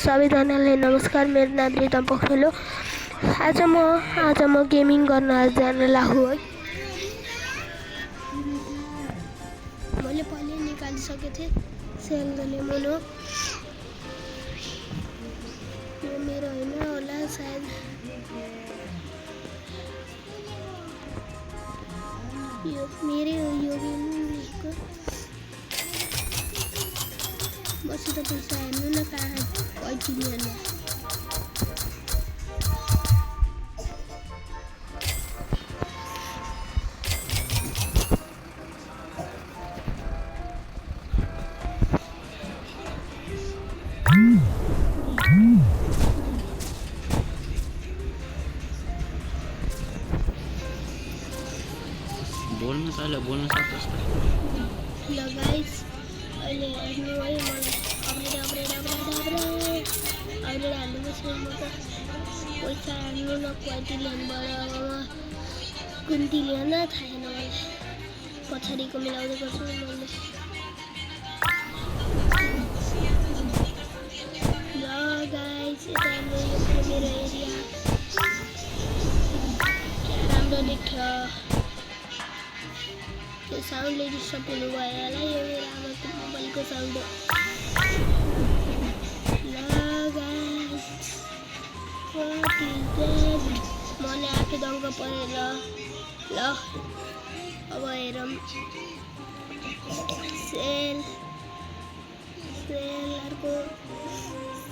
सबैजनालाई नमस्कार। मेरो नाम रितम पोखरेल हो। आज म गेमिङ गर्न जान लागु है। मैले पहिले निकालिसकेको थिएँ सेल लेमन हो। यो मेरो होइन होला सायद। यो मेरै हो। यो गेमको मसित पैसा हेर्नु न कहाँ कैटिलियन बोल्न सक्छस् ल गाइस अहिले हेर्नु है मलाई अहिले हाल्नुपर्छ। म त पैसा हाल्नु न कैटिलियनबाट अब म कुन्टिलियन थाहा छैन मलाई। पछाडिको मिलाउँदै गर्छु मैले। ल गाइस यता मेरो एरिया क्या राम्रो देख्छ। त्यो साउन्डले डिस्टर्ब हुनुभयो होला। यो मेरो आमाको मोबाइलको साउन्ड हो। ल गाइस व्हाट इज दैट। मैले आफै दङ्ग परेँ। ल अब हेरौँ सेल अर्को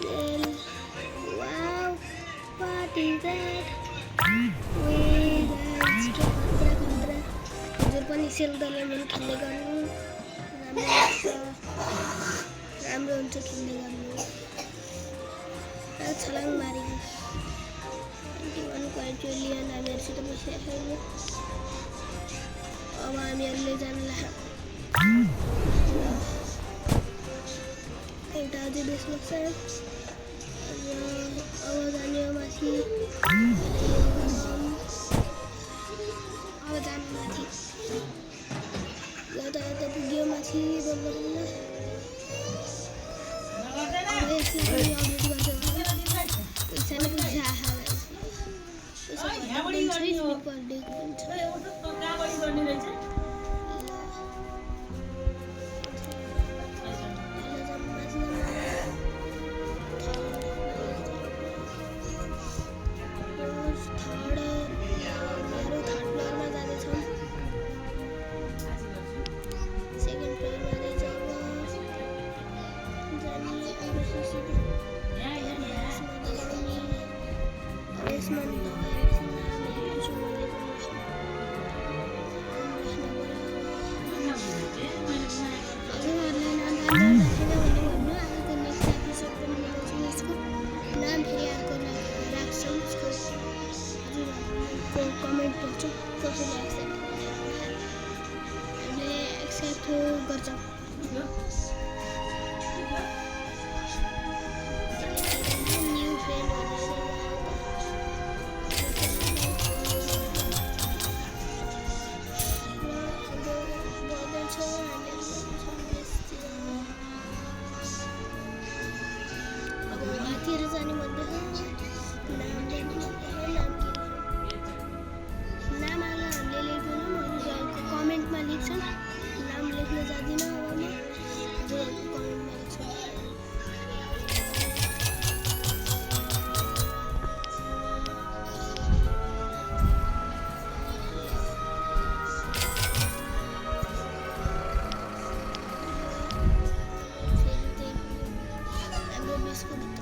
cell. Wow what is that. हजुर पनि सेल लेमन खेल्ने गर्नु राम्रो हुन्छ खेल्ने गर्नु। छलाङ मारेको 21 कैटिलियन हामीहरूसित पैसा छैन। अब हामीहरूले जान एउटा अझै बेच्नु छ। अब जाने हो माथि। अब जानु माथि। यता पुग्यो माथि बल्ल। अब यसले पनि अपडेट गर्छ। पैसा नै पैसा कमेन्ट गर्छु कसैले एक्सेप्ट गर्छ। न्यू फ्रेन्ड अब माथिहरू जाने भन्दैछ। नाम आएर हामीले लेख्दैनौँ। कमेन्टमा लेख्छन्। नाम लेख्न जाँदिनँ। अब म हजुरहरूको कमेन्टमा लेख्छु। हाम्रो बेसको भित्र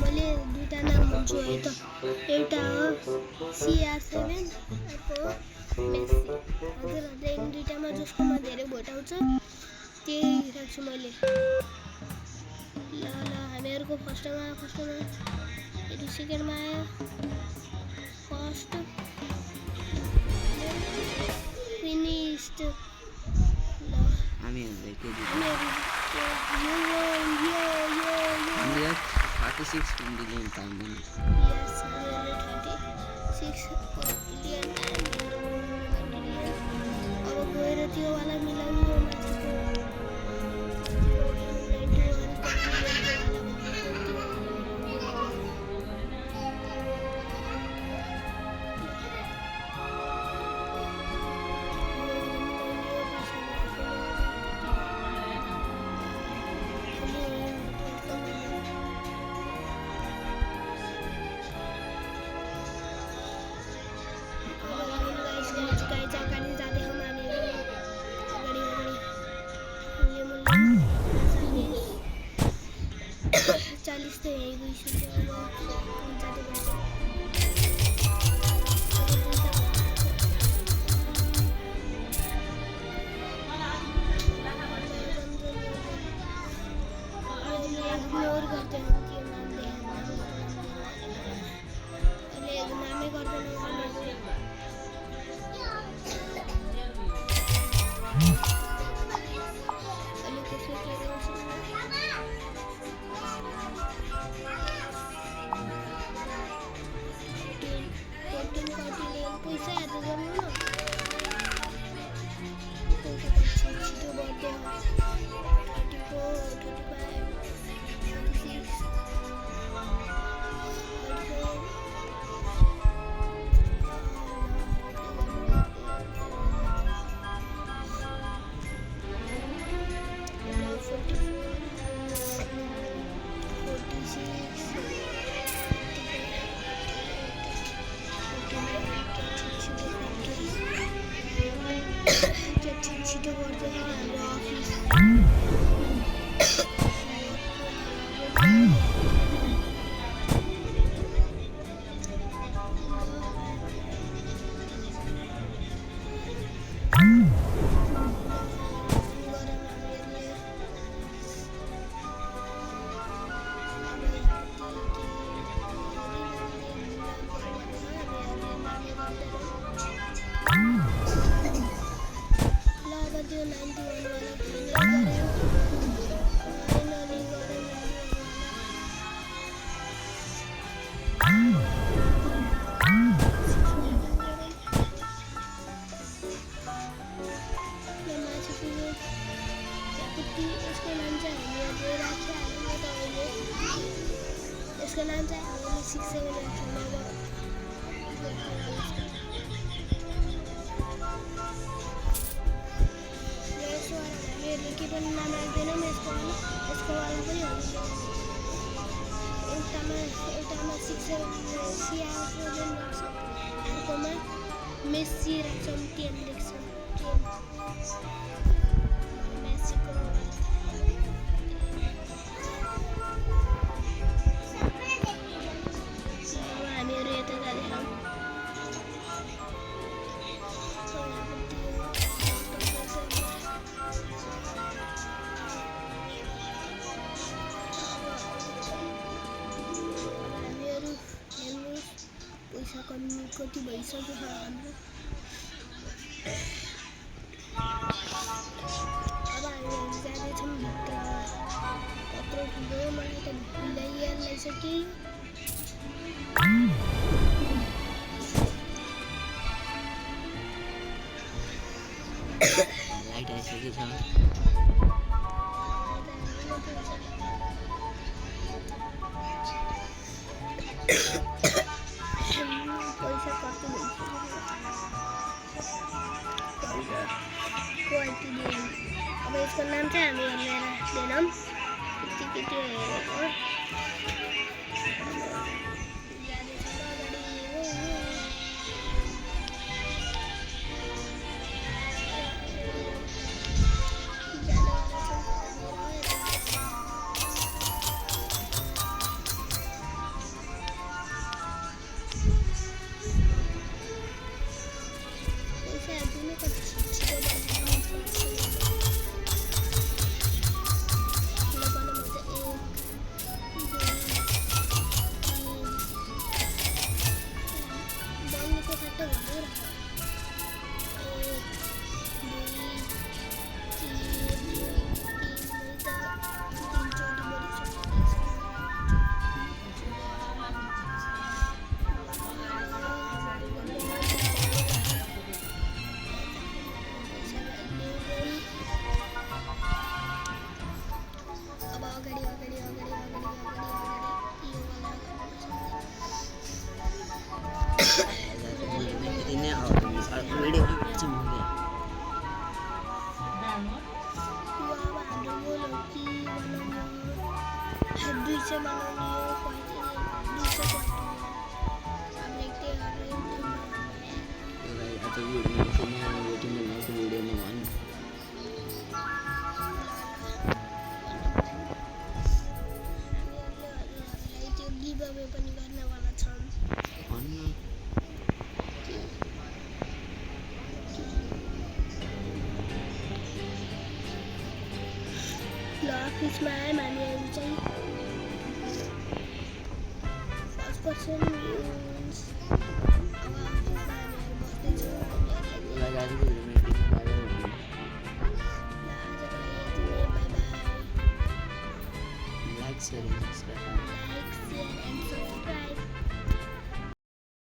मैले दुईटा नाम भन्छु है त। एउटा हो CR7 अर्को हो मेस्सी। हजुरहरूले यिनी दुईटामा जसकोमा धेरै भोट आउँछ त्यही राख्छु मैले। ल हामीहरूको फर्स्टमा फेरि सेकेन्डमा आयो। 36 billion पाउँदैन। Yes, हामीले 36 billion and 1 billion. अब गएर त्यो वाला मिलाउनु हो माथिको 91 कति चालीस तो यही गइसक्यो अब जाँदै गर्छ इग्नोर गर्दै हम के नाम दे अहिले नामै गर्दैन अहिले कसै के गर्छ पैसा याद गर्नु न पैसा छिटो बढ्दै 34 35 छिटो गर्दै हाम्रो अफिस त्यो 91 वाला फाइनली गरे यसको नाम चाहिँ हामीले राख्छ हामीले तपाईँले यसको नाम चाहिँ हामीले 67 राख्छौँ के पनि नाम राख्दैनौँ यसको वाला पनि एउटामा 67 CR7 राख्छौँ अर्कोमा मेस्सी राख्छौँ 10 लेख्छौँ 10 मेस्सीको हामीहरू यता जाँदैछौँ पैसा कति भइसक्यो हाम्रो अब हामीहरू जाँदैछौँ भित्र कत्रो ठुलो मलाई त भुलाइहाल लागिसक्यो लाइट आइसकेको छ पैसा कति क्वालिटी दिएँ अब यसको नाम चाहिँ हामी हेरेर राख्दैनौँ यतिकै त्यो हेरेको ल अफिसमा आयौँ हामीहरू चाहिँ फर्स्ट पर्सन मिन्स अब अफिसमा हामीहरू बस्दैछौँ ल दाजु मेरो मिटिङ भयो ल आजको लागि यति नै by by like share and subscribe